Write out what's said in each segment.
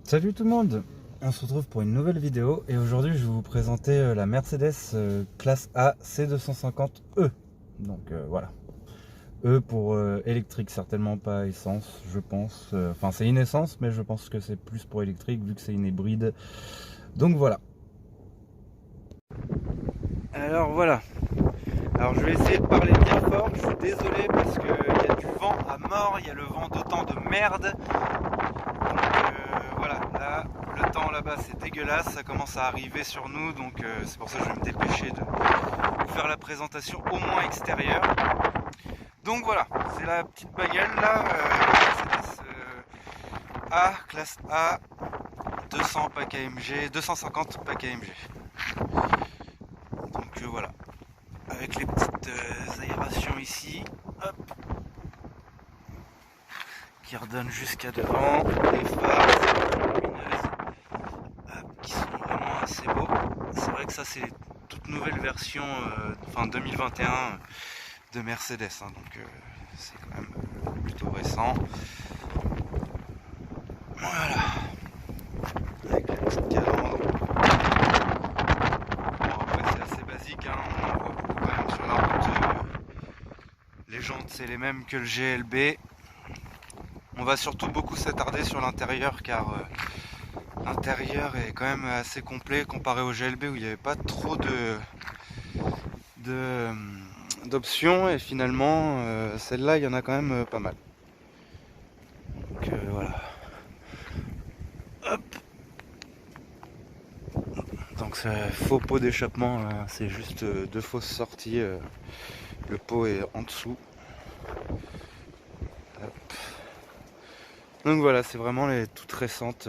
Salut tout le monde, on se retrouve pour une nouvelle vidéo et aujourd'hui je vais vous présenter la Mercedes classe A C250E. Donc voilà, E pour électrique, certainement pas essence je pense. Enfin c'est une essence mais je pense que c'est plus pour électrique vu que c'est une hybride. Donc voilà. Alors voilà, je vais essayer de parler bien fort, je suis désolé parce qu'il y a du vent à mort, il y a le vent d'autant de merde. Voilà, là, le temps là-bas c'est dégueulasse, ça commence à arriver sur nous, donc c'est pour ça que je vais me dépêcher de vous faire la présentation au moins extérieure. Donc voilà, c'est la petite bagnole là, Mercedes A, classe A, 200 pack AMG, 250 pack AMG. Donc voilà, avec les petites aérations ici, hop, qui redonnent jusqu'à devant, les phares lumineuses, qui sont vraiment assez beaux. C'est vrai que ça c'est toute nouvelle version, enfin 2021 de Mercedes, hein, donc c'est quand même plutôt récent. Voilà, avec la petite calandre. Bon, après c'est assez basique, hein, on en voit beaucoup quand même sur la route. Les jantes c'est les mêmes que le GLB. On va surtout beaucoup s'attarder sur l'intérieur car l'intérieur est quand même assez complet comparé au GLB où il n'y avait pas trop d'options et finalement celle-là il y en a quand même pas mal. Donc voilà. Hop. Donc ce faux pot d'échappement, c'est juste deux fausses sorties. Le pot est en dessous. Hop. Donc voilà, c'est vraiment les toutes récentes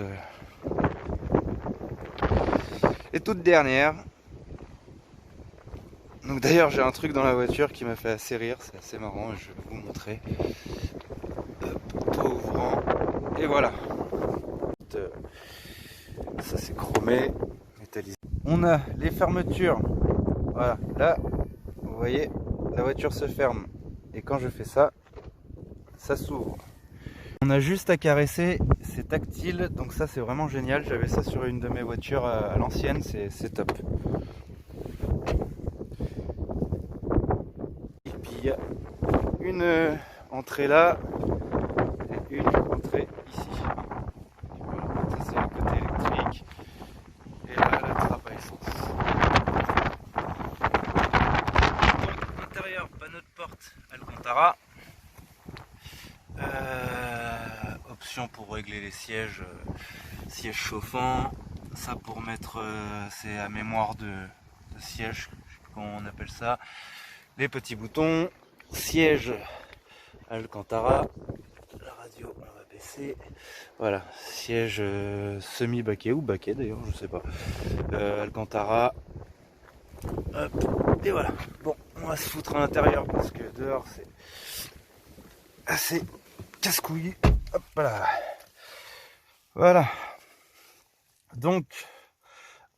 et toutes dernières. Donc d'ailleurs j'ai un truc dans la voiture qui m'a fait assez rire, c'est assez marrant, je vais vous montrer. Hop, toit ouvrant, et voilà. Ça c'est chromé, métallisé. On a les fermetures, voilà, là, vous voyez, la voiture se ferme. Et quand je fais ça, ça s'ouvre. On a juste à caresser, c'est tactile, donc ça c'est vraiment génial. J'avais ça sur une de mes voitures à l'ancienne, c'est top. Et puis il y a une entrée là et une entrée ici. Voilà, ça c'est le côté électrique. Et là la trappe à essence. Donc intérieur, panneau de porte Alcantara. Option pour régler les sièges, sièges chauffants. Ça pour mettre, c'est à mémoire de siège, je sais plus comment on appelle ça. Les petits boutons, siège Alcantara. La radio, on va baisser. Voilà, siège semi-baquet ou baquet d'ailleurs, je sais pas. Alcantara. Hop, et voilà. Bon, on va se foutre à l'intérieur parce que dehors c'est assez casse-couille. Hop là. Voilà. Donc,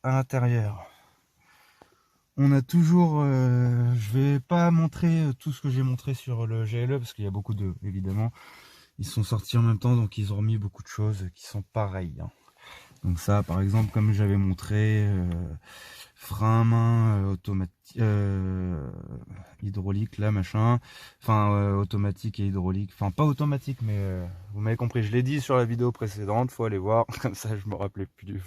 à l'intérieur, on a toujours. Je vais pas montrer tout ce que j'ai montré sur le GLE parce qu'il y a beaucoup de, évidemment. Ils sont sortis en même temps, donc ils ont remis beaucoup de choses qui sont pareilles. Hein. Donc ça, par exemple, comme j'avais montré, frein à main automatique, hydraulique, là, machin. Enfin, automatique et hydraulique. Enfin, pas automatique, mais vous m'avez compris. Je l'ai dit sur la vidéo précédente. Faut aller voir. Comme ça, je me rappelle plus du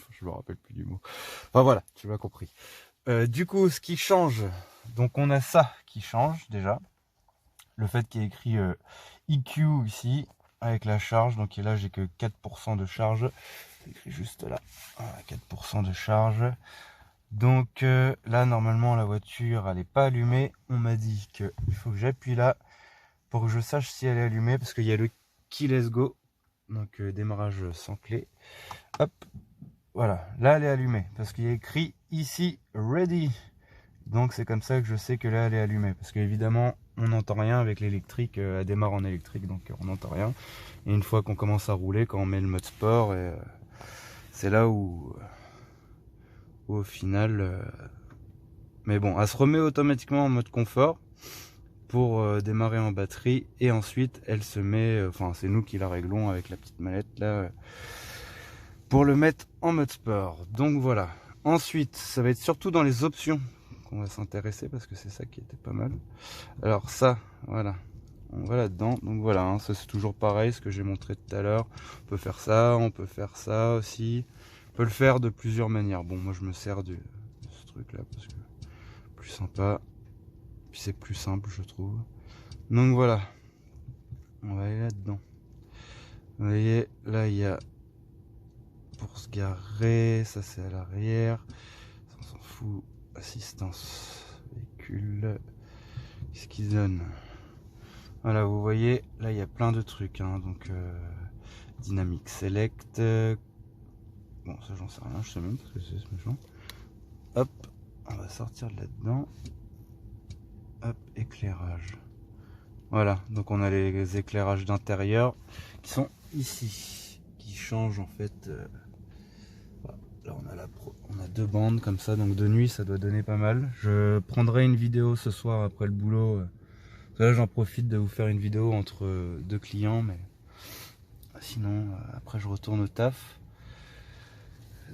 mot. Enfin voilà, tu m'as compris. Du coup, ce qui change, donc on a ça qui change déjà. Le fait qu'il y ait écrit EQ ici avec la charge. Donc là, j'ai que 4% de charge. C'est écrit juste là. Voilà, 4% de charge. Donc là, normalement, la voiture, elle n'est pas allumée. On m'a dit qu'il faut que j'appuie là pour que je sache si elle est allumée. Parce qu'il y a le Keyless Go. Donc démarrage sans clé. Hop. Voilà. Là, elle est allumée. Parce qu'il y a écrit ici Ready. Donc c'est comme ça que je sais que là, elle est allumée. Parce qu'évidemment, on n'entend rien avec l'électrique. Elle démarre en électrique. Donc on n'entend rien. Et une fois qu'on commence à rouler, quand on met le mode sport, c'est là où au final mais bon, elle se remet automatiquement en mode confort pour démarrer en batterie et ensuite elle se met, enfin c'est nous qui la réglons avec la petite manette là, pour le mettre en mode sport. Donc voilà. Ensuite, ça va être surtout dans les options qu'on va s'intéresser parce que c'est ça qui était pas mal. Alors ça, voilà. On va là-dedans. Donc voilà, hein, ça c'est toujours pareil, ce que j'ai montré tout à l'heure. On peut faire ça aussi. On peut le faire de plusieurs manières. Bon, moi je me sers de ce truc-là parce que plus sympa. Puis c'est plus simple, je trouve. Donc voilà. On va aller là-dedans. Vous voyez, là il y a pour se garer, ça c'est à l'arrière. On s'en fout. Assistance véhicule. Qu'est-ce qu'ils donnent? Voilà, vous voyez, là il y a plein de trucs, hein, donc Dynamic Select. Bon, ça j'en sais rien, je sais même pas ce que c'est ce méchant. Hop, on va sortir de là-dedans. Hop, éclairage. Voilà, donc on a les éclairages d'intérieur qui sont ici, qui changent en fait. Voilà. Là on a deux bandes comme ça, donc de nuit ça doit donner pas mal. Je prendrai une vidéo ce soir après le boulot. Là j'en profite de vous faire une vidéo entre deux clients, mais sinon après je retourne au taf.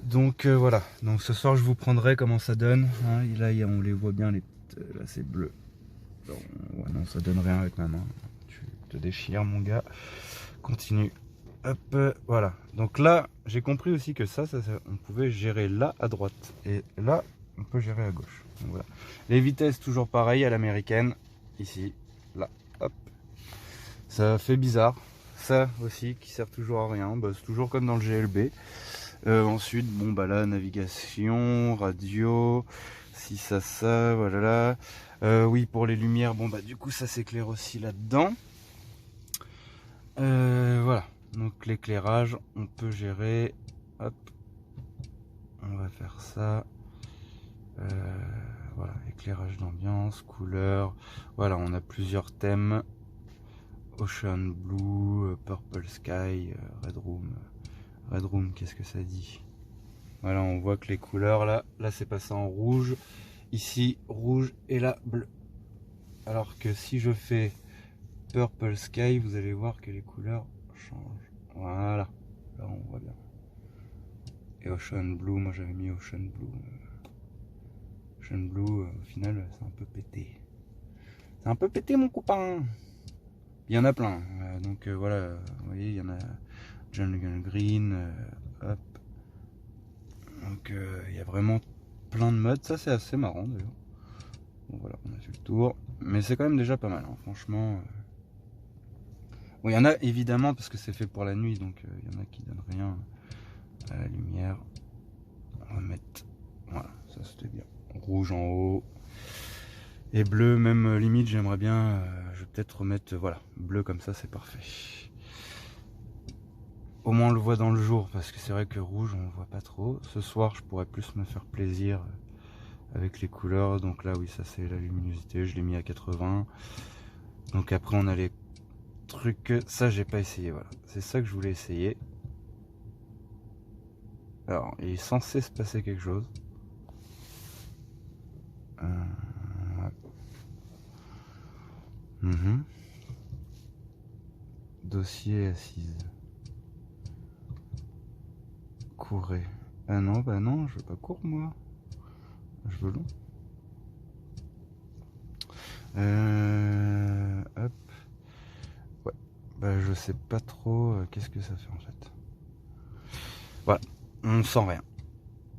Donc voilà, donc ce soir je vous prendrai comment ça donne, hein. Et là on les voit bien, là c'est bleu. Bon, ouais, non, ça donne rien avec ma main, tu te déchires mon gars. Continue. Hop, voilà, donc là j'ai compris aussi que ça on pouvait gérer là à droite et là on peut gérer à gauche. Donc voilà, les vitesses toujours pareil à l'américaine, ici, là, hop, ça fait bizarre. Ça aussi qui sert toujours à rien, bah, c'est toujours comme dans le GLB. Ensuite, bon bah là, navigation, radio, si ça, voilà là. Oui, pour les lumières, bon bah du coup ça s'éclaire aussi là-dedans. Voilà, donc l'éclairage, on peut gérer. Hop, on va faire ça. Voilà, éclairage d'ambiance, couleur. Voilà, on a plusieurs thèmes. Ocean Blue, Purple Sky, Red Room. Red Room, qu'est-ce que ça dit? Voilà, on voit que les couleurs, là c'est passé en rouge. Ici, rouge et là, bleu. Alors que si je fais Purple Sky, vous allez voir que les couleurs changent. Voilà, là on voit bien. Et Ocean Blue, moi j'avais mis Ocean Blue. Ocean Blue, au final, c'est un peu pété. C'est un peu pété, mon copain. Il y en a plein. Donc voilà, vous voyez, il y en a Jungle Green. Hop. Donc il y a vraiment plein de modes. Ça, c'est assez marrant d'ailleurs. Bon, voilà, on a fait le tour. Mais c'est quand même déjà pas mal, hein, franchement. Bon, il y en a évidemment parce que c'est fait pour la nuit. Donc il y en a qui donnent rien à la lumière. On va mettre. Voilà, ça c'était bien. Rouge en haut. Et bleu, même limite, j'aimerais bien. Je vais peut-être remettre. Voilà, bleu comme ça, c'est parfait. Au moins on le voit dans le jour parce que c'est vrai que rouge on le voit pas trop. Ce soir je pourrais plus me faire plaisir avec les couleurs. Donc là oui, ça c'est la luminosité, je l'ai mis à 80. Donc après on a les trucs, ça j'ai pas essayé, voilà, c'est ça que je voulais essayer. Alors il est censé se passer quelque chose. Ouais. Dossier assise. Courez. Ah non, bah non, je veux pas court moi. Je veux long. Hop. Ouais. Bah je sais pas trop qu'est-ce que ça fait en fait. Voilà. On ne sent rien.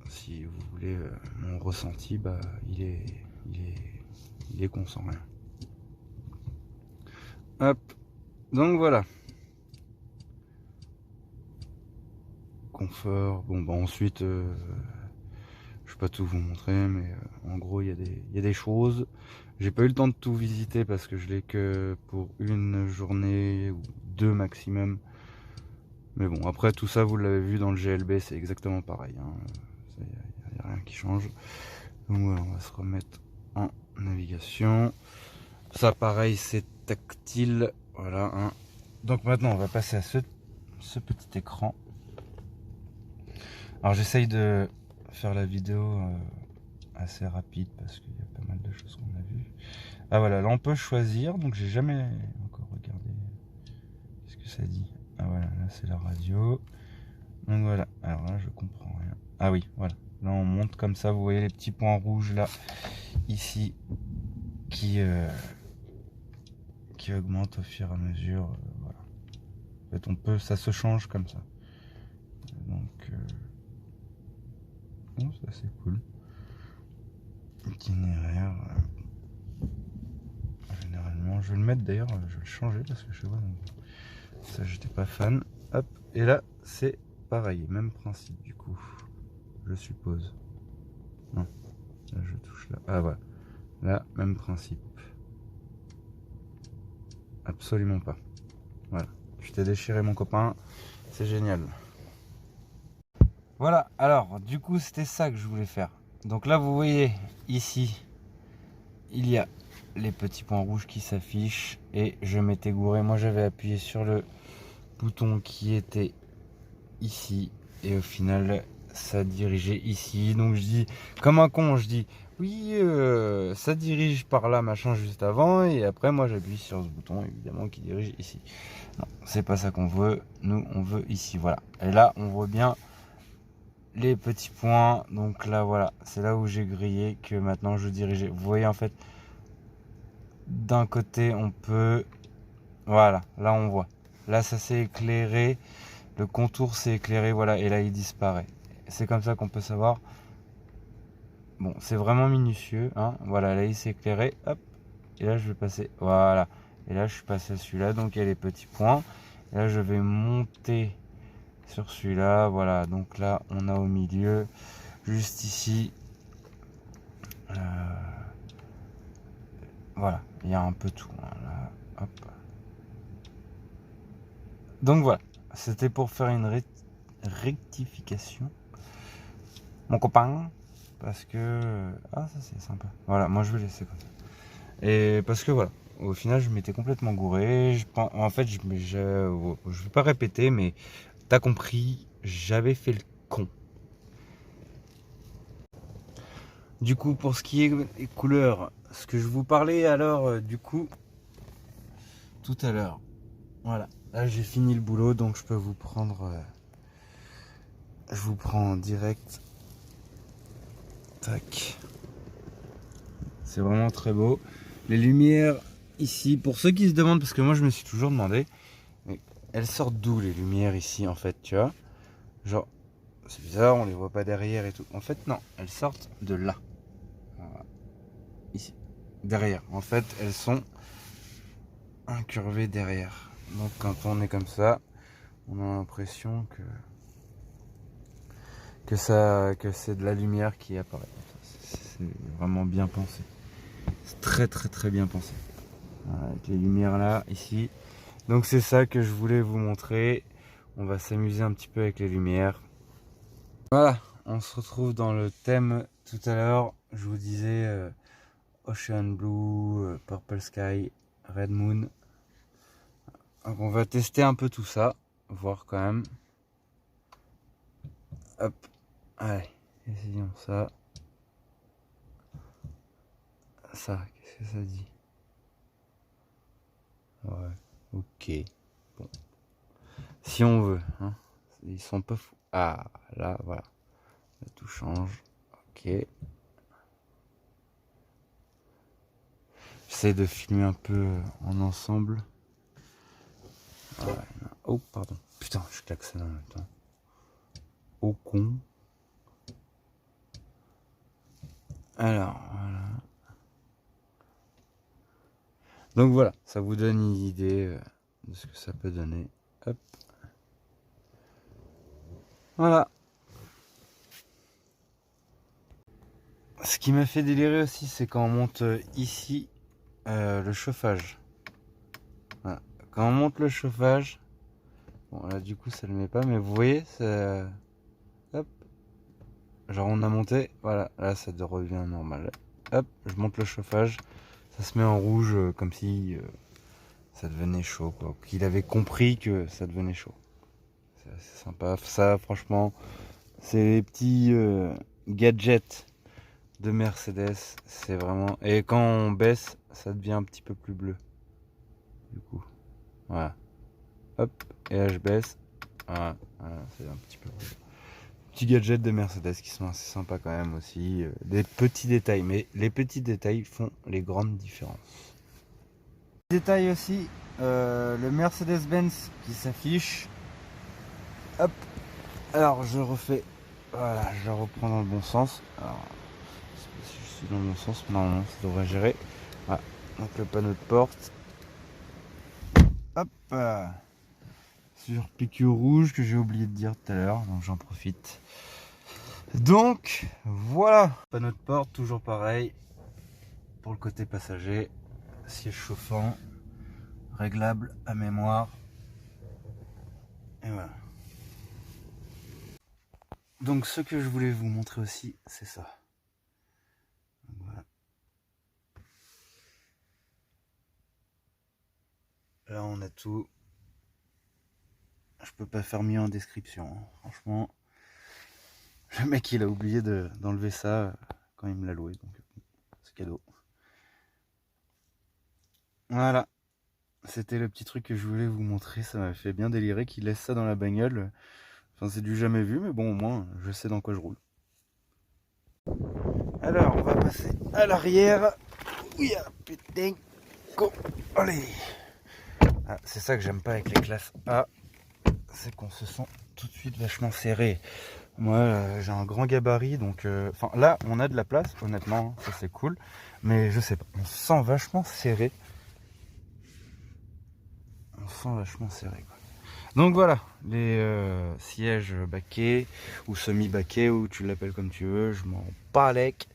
Si vous voulez mon ressenti, bah il est qu'on sent rien. Hop. Donc voilà. Confort. Bon bah ensuite je vais pas tout vous montrer, mais en gros il y a des choses. J'ai pas eu le temps de tout visiter parce que je l'ai que pour une journée ou deux maximum. Mais bon, après tout ça vous l'avez vu dans le GLB, c'est exactement pareil, hein. Il n'y a rien qui change. Donc voilà, on va se remettre en navigation. Ça pareil, c'est tactile. Voilà, hein. Donc maintenant on va passer à ce petit écran. Alors j'essaye de faire la vidéo assez rapide parce qu'il y a pas mal de choses qu'on a vues. Ah voilà, là on peut choisir, donc j'ai jamais encore regardé ce que ça dit. Ah voilà, là c'est la radio. Donc voilà, alors là je comprends rien. Ah oui, voilà. Là on monte comme ça, vous voyez les petits points rouges là, ici, qui augmentent au fur et à mesure. Voilà. En fait on peut, ça se change comme ça. Donc bon, ça c'est cool. Itinéraire. Généralement, je vais le mettre d'ailleurs, je vais le changer parce que je sais pas. Ça j'étais pas fan. Hop, et là c'est pareil, même principe du coup. Je suppose. Non, là je touche là. Ah voilà. Là, même principe. Absolument pas. Voilà. Je t'ai déchiré mon copain. C'est génial. Voilà, alors du coup c'était ça que je voulais faire. Donc là vous voyez ici, il y a les petits points rouges qui s'affichent et je m'étais gouré. Moi j'avais appuyé sur le bouton qui était ici et au final ça dirigeait ici. Donc je dis comme un con, je dis oui ça dirige par là machin juste avant et après moi j'appuie sur ce bouton évidemment qui dirige ici. Non, c'est pas ça qu'on veut, nous on veut ici, voilà. Et là on voit bien les petits points, donc là voilà, c'est là où j'ai grillé que maintenant je dirigeais. Vous voyez en fait, d'un côté on peut, voilà, là on voit, là ça s'est éclairé, le contour s'est éclairé, voilà, et là il disparaît. C'est comme ça qu'on peut savoir. Bon, c'est vraiment minutieux, hein. Voilà, là il s'est éclairé, hop, et là je vais passer, voilà, et là je suis passé à celui-là, donc il y a les petits points. Et là je vais monter sur celui-là, voilà, donc là on a au milieu, juste ici, voilà, il y a un peu tout, hein, là, hop. Donc voilà, c'était pour faire une rectification, mon copain, parce que, ah ça c'est sympa, voilà, moi je vais laisser comme ça, et parce que voilà, au final je m'étais complètement gouré, en fait je vais pas répéter, mais t'as compris, j'avais fait le con. Du coup, pour ce qui est des couleurs, ce que je vous parlais alors, du coup, tout à l'heure, voilà. Là, j'ai fini le boulot, donc je peux vous prendre. Je vous prends en direct. Tac. C'est vraiment très beau. Les lumières ici, pour ceux qui se demandent, parce que moi je me suis toujours demandé, mais elles sortent d'où les lumières ici en fait, tu vois? Genre, c'est bizarre, on les voit pas derrière et tout. En fait, non, elles sortent de là. Voilà. Ici. Derrière. En fait, elles sont incurvé derrière. Donc quand on est comme ça, on a l'impression que c'est de la lumière qui apparaît. C'est vraiment bien pensé. C'est très très très bien pensé. Voilà, avec les lumières là, ici. Donc c'est ça que je voulais vous montrer. On va s'amuser un petit peu avec les lumières. Voilà, on se retrouve dans le thème tout à l'heure. Je vous disais Ocean Blue, Purple Sky, Red Moon. Donc on va tester un peu tout ça, voir quand même. Hop, allez, essayons ça. Ça, qu'est-ce que ça dit? Ouais, ok. Bon, si on veut, hein. Ils sont pas fous. Ah, là, voilà. Là, tout change. Ok. J'essaie de filmer un peu en ensemble. Ouais, oh, pardon. Putain, je klaxonne en même temps. Oh con. Alors, voilà. Donc voilà, ça vous donne une idée de ce que ça peut donner. Hop. Voilà. Ce qui m'a fait délirer aussi, c'est quand on monte ici le chauffage. Voilà. Quand on monte le chauffage, bon là du coup ça le met pas, mais vous voyez, ça, hop, genre on a monté, voilà, là ça revient normal. Hop, je monte le chauffage, ça se met en rouge comme si ça devenait chaud, quoi. Qu'il avait compris que ça devenait chaud. C'est assez sympa. Ça, franchement, c'est les petits gadgets de Mercedes. C'est vraiment. Et quand on baisse, ça devient un petit peu plus bleu. Du coup, voilà. Hop, et là je baisse. Voilà, voilà, c'est un petit peu... Petit gadget de Mercedes qui sont assez sympas quand même aussi. Des petits détails, mais les petits détails font les grandes différences. Détail aussi, le Mercedes-Benz qui s'affiche. Hop, alors je refais, voilà, je la reprends dans le bon sens. Alors, si je suis dans le bon sens, normalement ça devrait gérer. Voilà, donc le panneau de porte. Hop, sur PQ rouge que j'ai oublié de dire tout à l'heure, donc j'en profite. Donc voilà, panneau de porte toujours pareil pour le côté passager, siège chauffant, réglable à mémoire, et voilà. Donc ce que je voulais vous montrer aussi, c'est ça. Donc, voilà. Là on a tout. Je peux pas faire mieux en description, hein. Franchement, le mec il a oublié d'enlever ça quand il me l'a loué, donc c'est cadeau. Voilà, c'était le petit truc que je voulais vous montrer, ça m'a fait bien délirer qu'il laisse ça dans la bagnole. Enfin c'est du jamais vu, mais bon au moins je sais dans quoi je roule. Alors on va passer à l'arrière. Oui, putain, go, allez. Ah, c'est ça que j'aime pas avec les classes A, c'est qu'on se sent tout de suite vachement serré. Moi j'ai un grand gabarit, donc enfin là on a de la place, honnêtement, ça c'est cool, mais je sais pas, on se sent vachement serré. On se sent vachement serré quoi. Donc voilà, les sièges baquets ou semi-baquets, ou tu l'appelles comme tu veux, je m'en balèque.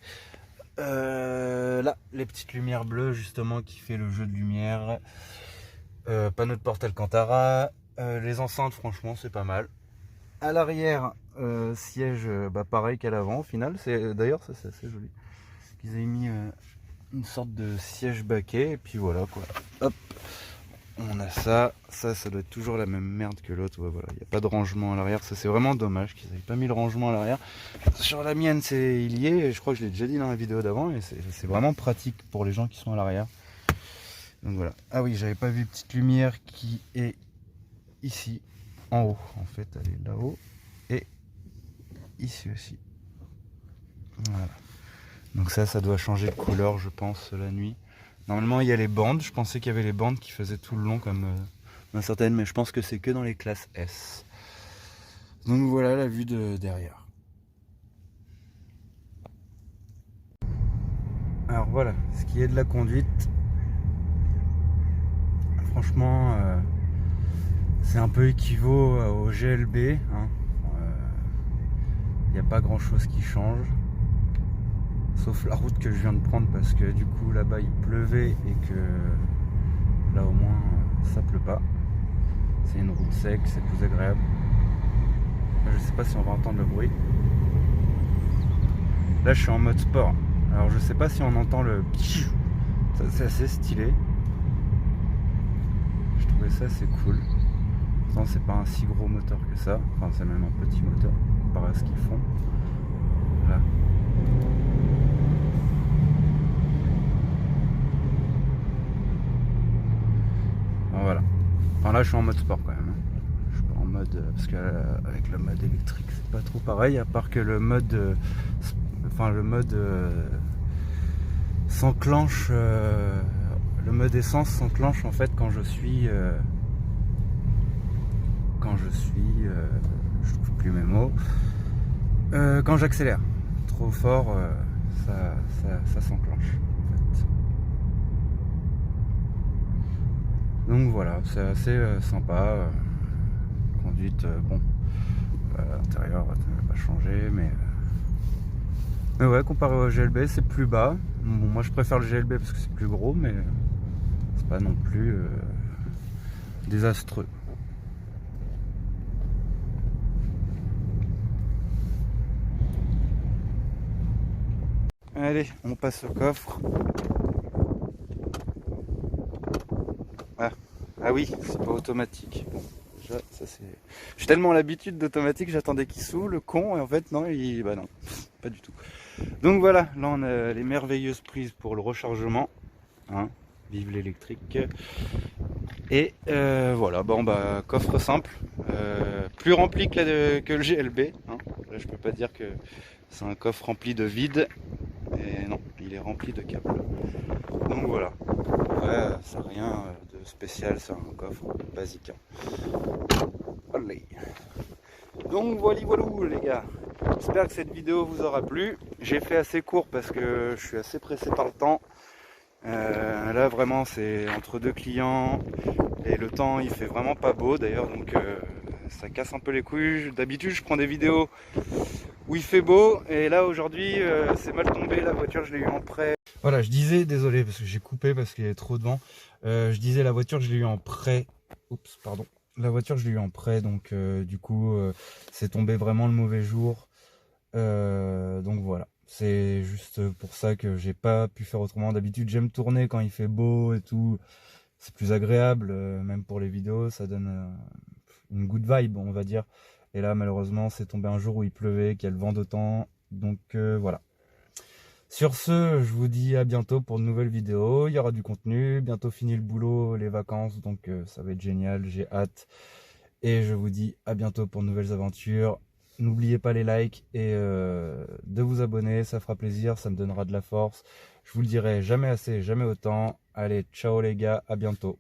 Là, les petites lumières bleues justement qui fait le jeu de lumière. Panneau de porte Alcantara. Les enceintes, franchement, c'est pas mal. À l'arrière, siège pareil qu'à l'avant au final. D'ailleurs, ça c'est assez joli. Ils avaient mis une sorte de siège baquet, et puis voilà quoi. Hop, on a ça. Ça doit être toujours la même merde que l'autre. Ouais, voilà, il n'y a pas de rangement à l'arrière. Ça, c'est vraiment dommage qu'ils n'avaient pas mis le rangement à l'arrière. Sur la mienne, il y est. Je crois que je l'ai déjà dit dans la vidéo d'avant. Et c'est vraiment pratique pour les gens qui sont à l'arrière. Donc voilà. Ah oui, j'avais pas vu petite lumière qui est ici, en haut. En fait, elle est là-haut. Et ici aussi. Voilà. Donc ça doit changer de couleur, je pense, la nuit. Normalement, il y a les bandes. Je pensais qu'il y avait les bandes qui faisaient tout le long comme dans certaines, mais je pense que c'est que dans les classes S. Donc voilà la vue de derrière. Alors voilà, ce qui est de la conduite. Franchement, c'est un peu équivaut au GLB. Hein. Il n'y a pas grand chose qui change. Sauf la route que je viens de prendre parce que du coup là-bas il pleuvait et que là au moins ça pleut pas. C'est une route sec, c'est plus agréable. Je sais pas si on va entendre le bruit. Là je suis en mode sport. Alors je sais pas si on entend le... C'est assez stylé. Je trouvais ça assez cool. Pourtant c'est pas un si gros moteur que ça. Enfin c'est même un petit moteur comparé à ce qu'ils font. Là. Voilà. Enfin là je suis en mode sport quand même. Je suis pas en mode... Parce qu'avec le mode électrique c'est pas trop pareil. À part que le mode... Enfin le mode... s'enclenche... le mode essence s'enclenche en fait quand je suis... je trouve plus mes mots. Quand j'accélère trop fort, ça s'enclenche en fait. Donc voilà, c'est assez sympa. Conduite, bon, à l'intérieur ça ne va pas changer, mais ouais, comparé au GLB, c'est plus bas. Bon, moi je préfère le GLB parce que c'est plus gros, mais c'est pas non plus désastreux. Allez, on passe au coffre. Ah oui, c'est pas automatique. Bon, déjà, ça c'est... J'ai tellement l'habitude d'automatique, j'attendais qu'il s'ouvre, le con, et en fait non, bah non, pas du tout. Donc voilà, là on a les merveilleuses prises pour le rechargement. Hein, vive l'électrique. Et voilà, bon bah coffre simple, plus rempli que le GLB, hein. Là je peux pas dire que c'est un coffre rempli de vide, et non, il est rempli de câbles. Donc voilà, ouais, ça n'a rien de spécial, c'est un coffre basique, hein. Allez. Donc voilà les gars, j'espère que cette vidéo vous aura plu. J'ai fait assez court parce que je suis assez pressé par le temps. Là vraiment c'est entre deux clients et le temps il fait vraiment pas beau d'ailleurs, donc ça casse un peu les couilles. D'habitude je prends des vidéos où il fait beau et là aujourd'hui c'est mal tombé, la voiture je l'ai eu en prêt. Voilà, je disais, désolé parce que j'ai coupé parce qu'il y avait trop de vent, je disais la voiture je l'ai eu en prêt. Oups, pardon. La voiture je l'ai eu en prêt, donc du coup c'est tombé vraiment le mauvais jour. Donc voilà, c'est juste pour ça que j'ai pas pu faire autrement. D'habitude j'aime tourner quand il fait beau et tout, c'est plus agréable, même pour les vidéos, ça donne une good vibe on va dire. Et là malheureusement c'est tombé un jour où il pleuvait, qu'il y a le vent de temps, donc voilà. Sur ce, je vous dis à bientôt pour de nouvelles vidéos, il y aura du contenu, bientôt fini le boulot, les vacances, donc ça va être génial, j'ai hâte. Et je vous dis à bientôt pour de nouvelles aventures. N'oubliez pas les likes et de vous abonner, ça fera plaisir, ça me donnera de la force. Je vous le dirai jamais assez, jamais autant. Allez, ciao les gars, à bientôt.